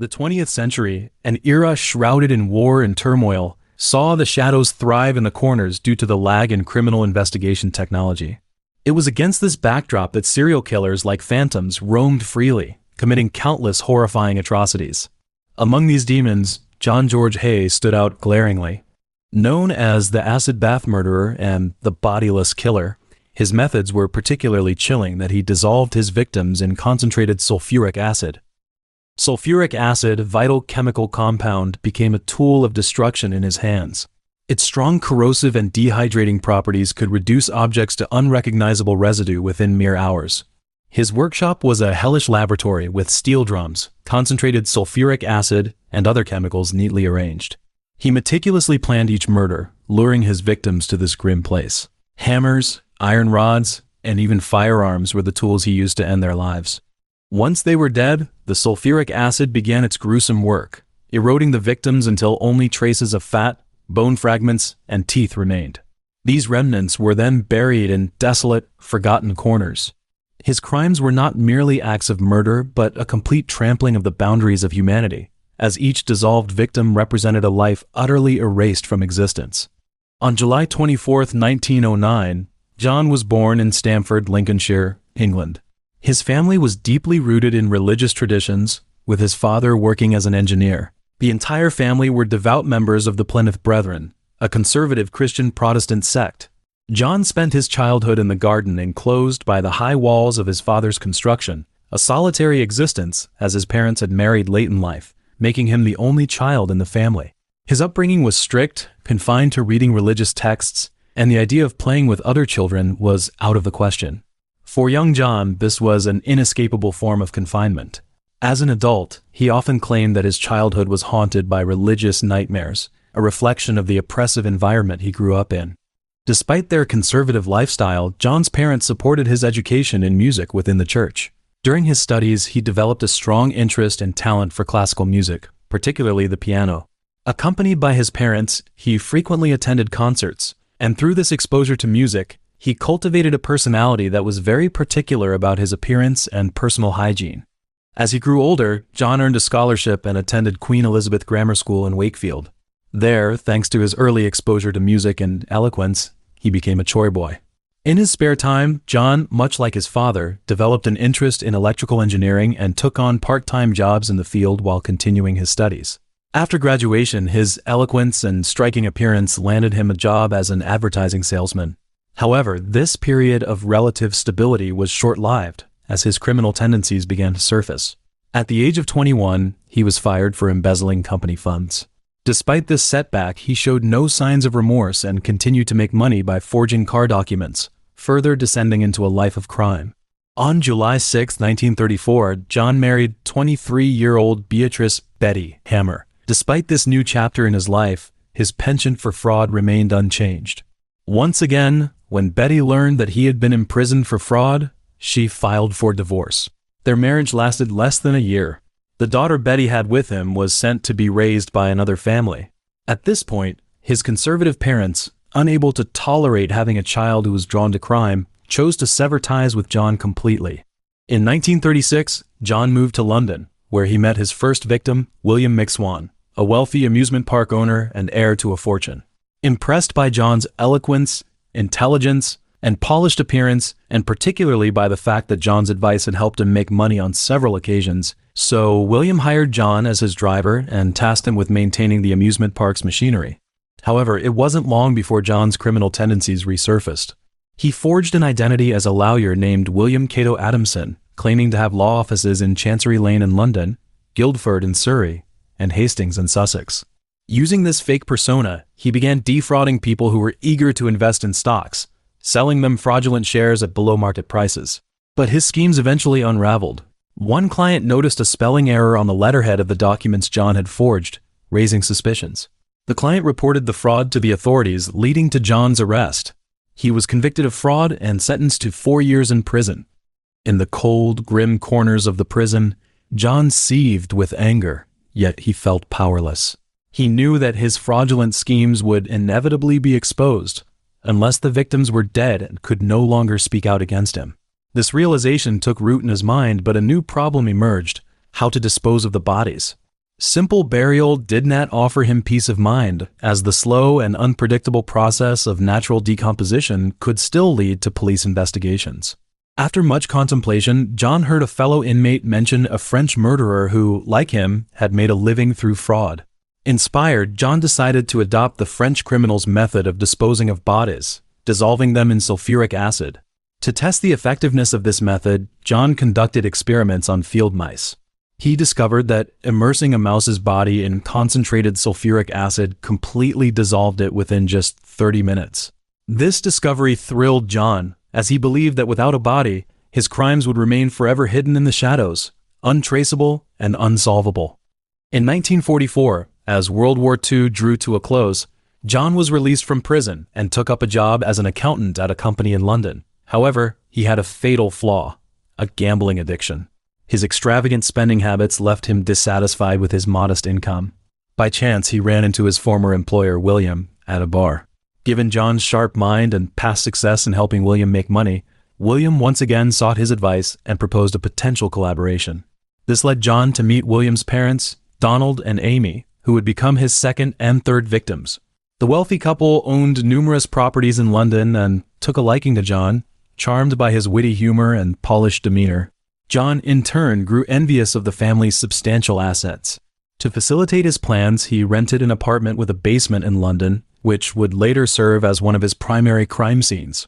The 20th century, an era shrouded in war and turmoil, saw the shadows thrive in the corners due to the lag in criminal investigation technology. It was against this backdrop that serial killers like phantoms roamed freely, committing countless horrifying atrocities. Among these demons, John George Haigh stood out glaringly. Known as the acid bath murderer and the bodiless killer, his methods were particularly chilling that he dissolved his victims in concentrated sulfuric acid. Sulfuric acid, a vital chemical compound, became a tool of destruction in his hands. Its strong corrosive and dehydrating properties could reduce objects to unrecognizable residue within mere hours. His workshop was a hellish laboratory with steel drums, concentrated sulfuric acid, and other chemicals neatly arranged. He meticulously planned each murder, luring his victims to this grim place. Hammers, iron rods, and even firearms were the tools he used to end their lives. Once they were dead, the sulfuric acid began its gruesome work, eroding the victims until only traces of fat, bone fragments, and teeth remained. These remnants were then buried in desolate, forgotten corners. His crimes were not merely acts of murder, but a complete trampling of the boundaries of humanity, as each dissolved victim represented a life utterly erased from existence. On July 24, 1909, John was born in Stamford, Lincolnshire, England. His family was deeply rooted in religious traditions, with his father working as an engineer. The entire family were devout members of the Plymouth Brethren, a conservative Christian Protestant sect. John spent his childhood in the garden enclosed by the high walls of his father's construction, a solitary existence as his parents had married late in life, making him the only child in the family. His upbringing was strict, confined to reading religious texts, and the idea of playing with other children was out of the question. For young John, this was an inescapable form of confinement. As an adult, he often claimed that his childhood was haunted by religious nightmares, a reflection of the oppressive environment he grew up in. Despite their conservative lifestyle, John's parents supported his education in music within the church. During his studies, he developed a strong interest and talent for classical music, particularly the piano. Accompanied by his parents, he frequently attended concerts, and through this exposure to music, he cultivated a personality that was very particular about his appearance and personal hygiene. As he grew older, John earned a scholarship and attended Queen Elizabeth Grammar School in Wakefield. There, thanks to his early exposure to music and eloquence, he became a choir boy. In his spare time, John, much like his father, developed an interest in electrical engineering and took on part-time jobs in the field while continuing his studies. After graduation, his eloquence and striking appearance landed him a job as an advertising salesman. However, this period of relative stability was short-lived, as his criminal tendencies began to surface. At the age of 21, he was fired for embezzling company funds. Despite this setback, he showed no signs of remorse and continued to make money by forging car documents, further descending into a life of crime. On July 6, 1934, John married 23-year-old Beatrice "Betty" Hammer. Despite this new chapter in his life, his penchant for fraud remained unchanged. Once again, when Betty learned that he had been imprisoned for fraud, she filed for divorce. Their marriage lasted less than a year. The daughter Betty had with him was sent to be raised by another family. At this point, his conservative parents, unable to tolerate having a child who was drawn to crime, chose to sever ties with John completely. In 1936, John moved to London, where he met his first victim, William McSwan, a wealthy amusement park owner and heir to a fortune. Impressed by John's eloquence, intelligence, and polished appearance, and particularly by the fact that John's advice had helped him make money on several occasions, so William hired John as his driver and tasked him with maintaining the amusement park's machinery. However, it wasn't long before John's criminal tendencies resurfaced. He forged an identity as a lawyer named William Cato Adamson, claiming to have law offices in Chancery Lane in London, Guildford in Surrey, and Hastings in Sussex. Using this fake persona, he began defrauding people who were eager to invest in stocks, selling them fraudulent shares at below-market prices. But his schemes eventually unraveled. One client noticed a spelling error on the letterhead of the documents John had forged, raising suspicions. The client reported the fraud to the authorities, leading to John's arrest. He was convicted of fraud and sentenced to 4 years in prison. In the cold, grim corners of the prison, John seethed with anger, yet he felt powerless. He knew that his fraudulent schemes would inevitably be exposed, unless the victims were dead and could no longer speak out against him. This realization took root in his mind, but a new problem emerged: how to dispose of the bodies. Simple burial did not offer him peace of mind, as the slow and unpredictable process of natural decomposition could still lead to police investigations. After much contemplation, John heard a fellow inmate mention a French murderer who, like him, had made a living through fraud. Inspired, John decided to adopt the French criminal's method of disposing of bodies, dissolving them in sulfuric acid. To test the effectiveness of this method, John conducted experiments on field mice. He discovered that immersing a mouse's body in concentrated sulfuric acid completely dissolved it within just 30 minutes. This discovery thrilled John, as he believed that without a body, his crimes would remain forever hidden in the shadows, untraceable and unsolvable. In 1944, as World War II drew to a close, John was released from prison and took up a job as an accountant at a company in London. However, he had a fatal flaw: a gambling addiction. His extravagant spending habits left him dissatisfied with his modest income. By chance, he ran into his former employer, William, at a bar. Given John's sharp mind and past success in helping William make money, William once again sought his advice and proposed a potential collaboration. This led John to meet William's parents, Donald and Amy, who would become his second and third victims. The wealthy couple owned numerous properties in London and took a liking to John, charmed by his witty humor and polished demeanor. John, in turn, grew envious of the family's substantial assets. To facilitate his plans, he rented an apartment with a basement in London, which would later serve as one of his primary crime scenes.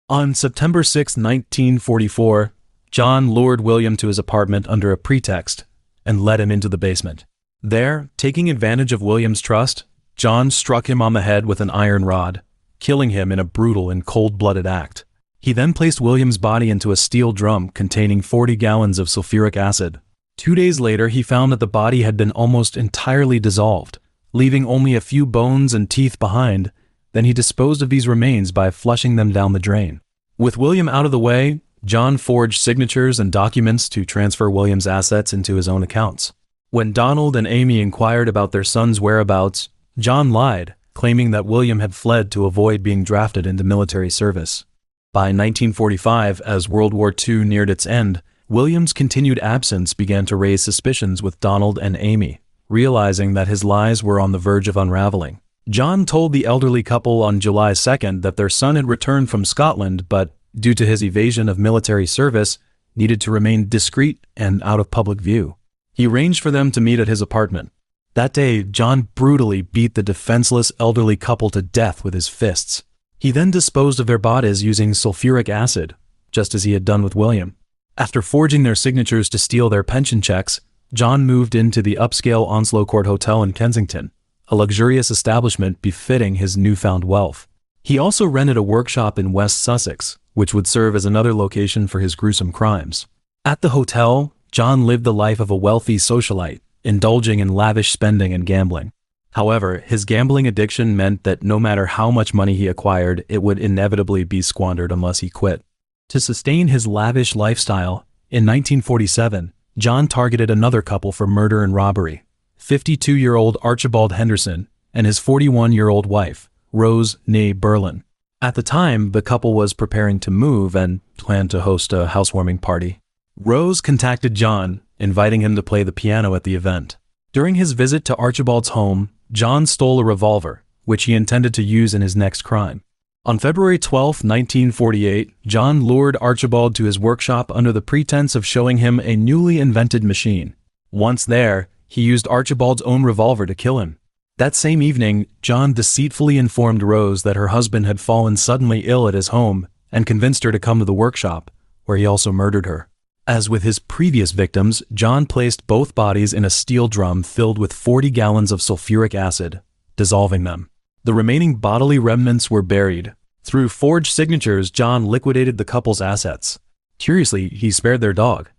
On September 6, 1944, John lured William to his apartment under a pretext and led him into the basement. There, taking advantage of William's trust, John struck him on the head with an iron rod, killing him in a brutal and cold-blooded act. He then placed William's body into a steel drum containing 40 gallons of sulfuric acid. 2 days later, he found that the body had been almost entirely dissolved, leaving only a few bones and teeth behind. Then he disposed of these remains by flushing them down the drain. With William out of the way, John forged signatures and documents to transfer William's assets into his own accounts. When Donald and Amy inquired about their son's whereabouts, John lied, claiming that William had fled to avoid being drafted into military service. By 1945, as World War II neared its end, William's continued absence began to raise suspicions with Donald and Amy, realizing that his lies were on the verge of unraveling. John told the elderly couple on July 2nd that their son had returned from Scotland, but due to his evasion of military service, needed to remain discreet and out of public view. He arranged for them to meet at his apartment. That day, John brutally beat the defenseless elderly couple to death with his fists. He then disposed of their bodies using sulfuric acid, just as he had done with William. After forging their signatures to steal their pension checks, John moved into the upscale Onslow Court Hotel in Kensington, a luxurious establishment befitting his newfound wealth. He also rented a workshop in West Sussex, which would serve as another location for his gruesome crimes. At the hotel, John lived the life of a wealthy socialite, indulging in lavish spending and gambling. However, his gambling addiction meant that no matter how much money he acquired, it would inevitably be squandered unless he quit. To sustain his lavish lifestyle, in 1947, John targeted another couple for murder and robbery, 52-year-old Archibald Henderson and his 41-year-old wife, Rose née Berlin. At the time, the couple was preparing to move and planned to host a housewarming party. Rose contacted John, inviting him to play the piano at the event. During his visit to Archibald's home, John stole a revolver, which he intended to use in his next crime. On February 12, 1948, John lured Archibald to his workshop under the pretense of showing him a newly invented machine. Once there, he used Archibald's own revolver to kill him. That same evening, John deceitfully informed Rose that her husband had fallen suddenly ill at his home and convinced her to come to the workshop, where he also murdered her. As with his previous victims, John placed both bodies in a steel drum filled with 40 gallons of sulfuric acid, dissolving them. The remaining bodily remnants were buried. Through forged signatures, John liquidated the couple's assets. Curiously, he spared their dog.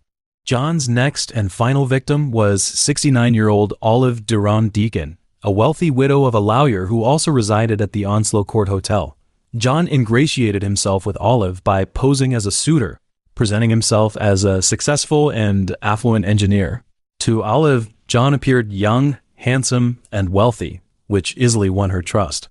John's next and final victim was 69-year-old Olive Durand Deacon, a wealthy widow of a lawyer who also resided at the Onslow Court Hotel. John ingratiated himself with Olive by posing as a suitor, presenting himself as a successful and affluent engineer. To Olive, John appeared young, handsome, and wealthy, which easily won her trust.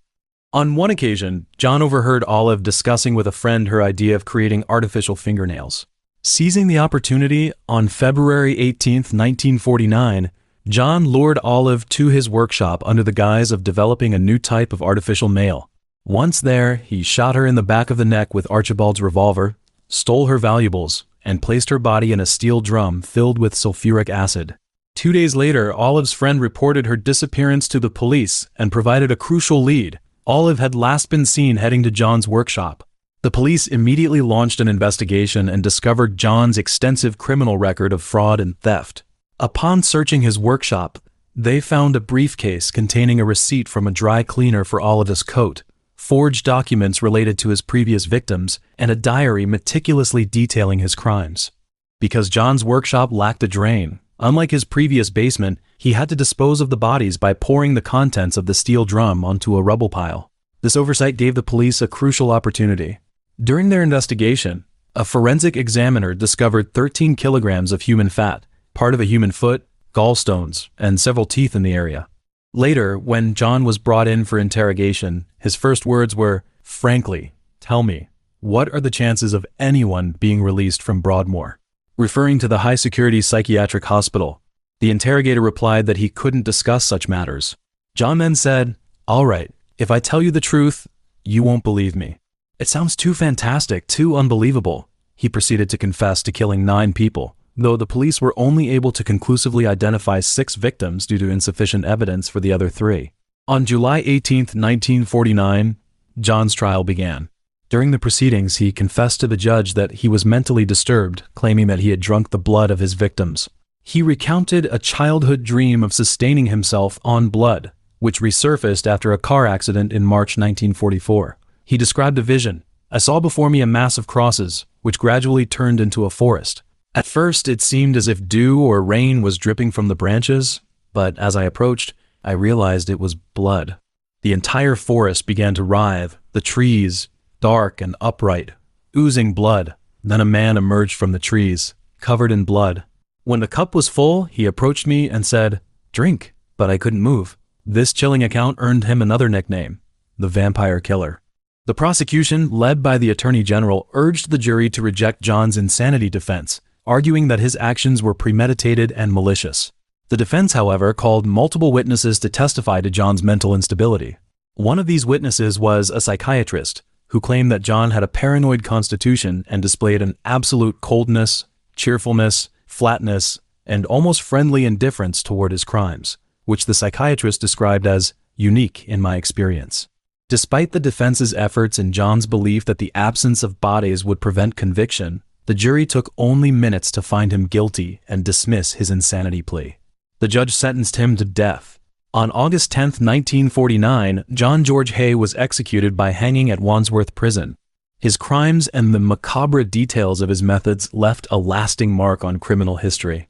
On one occasion, John overheard Olive discussing with a friend her idea of creating artificial fingernails. Seizing the opportunity, on February 18, 1949, John lured Olive to his workshop under the guise of developing a new type of artificial male. Once there, he shot her in the back of the neck with Archibald's revolver, stole her valuables, and placed her body in a steel drum filled with sulfuric acid. 2 days later, Olive's friend reported her disappearance to the police and provided a crucial lead. Olive had last been seen heading to John's workshop. The police immediately launched an investigation and discovered John's extensive criminal record of fraud and theft. Upon searching his workshop, they found a briefcase containing a receipt from a dry cleaner for Olive's coat, forged documents related to his previous victims, and a diary meticulously detailing his crimes. Because John's workshop lacked a drain, unlike his previous basement, he had to dispose of the bodies by pouring the contents of the steel drum onto a rubble pile. This oversight gave the police a crucial opportunity. During their investigation, a forensic examiner discovered 13 kilograms of human fat, part of a human foot, gallstones, and several teeth in the area. Later, when John was brought in for interrogation, his first words were, "Frankly, tell me, what are the chances of anyone being released from Broadmoor?" Referring to the high-security psychiatric hospital, the interrogator replied that he couldn't discuss such matters. John then said, "All right, if I tell you the truth, you won't believe me. It sounds too fantastic, too unbelievable." He proceeded to confess to killing 9 people, though the police were only able to conclusively identify 6 victims due to insufficient evidence for the other 3. On July 18, 1949, John's trial began. During the proceedings, he confessed to the judge that he was mentally disturbed, claiming that he had drunk the blood of his victims. He recounted a childhood dream of sustaining himself on blood, which resurfaced after a car accident in March 1944. He described a vision. "I saw before me a mass of crosses, which gradually turned into a forest. At first, it seemed as if dew or rain was dripping from the branches, but as I approached, I realized it was blood. The entire forest began to writhe, the trees, dark and upright, oozing blood. Then a man emerged from the trees, covered in blood. When the cup was full, he approached me and said, 'Drink,' but I couldn't move." This chilling account earned him another nickname, the Vampire Killer. The prosecution, led by the Attorney General, urged the jury to reject John's insanity defense, arguing that his actions were premeditated and malicious. The defense, however, called multiple witnesses to testify to John's mental instability. One of these witnesses was a psychiatrist, who claimed that John had a paranoid constitution and displayed an absolute coldness, cheerfulness, flatness, and almost friendly indifference toward his crimes, which the psychiatrist described as unique in my experience. Despite the defense's efforts and John's belief that the absence of bodies would prevent conviction, the jury took only minutes to find him guilty and dismiss his insanity plea. The judge sentenced him to death. On August 10, 1949, John George Haigh was executed by hanging at Wandsworth Prison. His crimes and the macabre details of his methods left a lasting mark on criminal history.